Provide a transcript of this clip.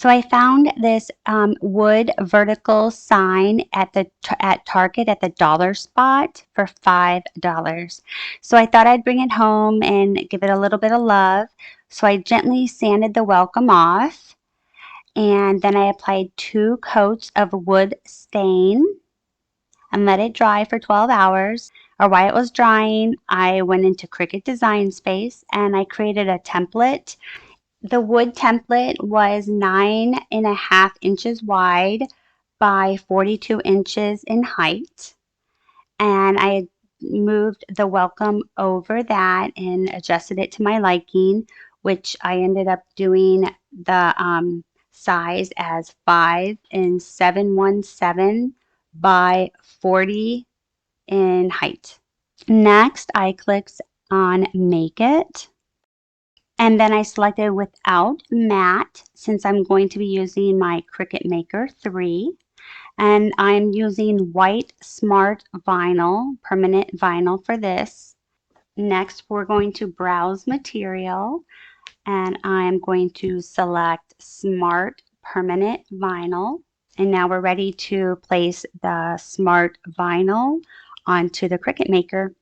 So I found this wood vertical sign at Target at the dollar spot for $5. So I thought I'd bring it home and give it a little bit of love. So I gently sanded the welcome off, and then I applied 2 coats of wood stain and let it dry for 12 hours. Or while it was drying, I went into Cricut Design Space and I created a template. The wood template was 9.5 inches wide by 42 inches in height. And I had moved the welcome over that and adjusted it to my liking, which I ended up doing the size as 5 and 7/17 by 40 in height. Next, I clicked on Make It. And then I selected without matte since I'm going to be using my Cricut Maker 3. And I'm using white smart vinyl, permanent vinyl for this. Next, we're going to browse material and I'm going to select smart permanent vinyl. And now we're ready to place the smart vinyl onto the Cricut Maker.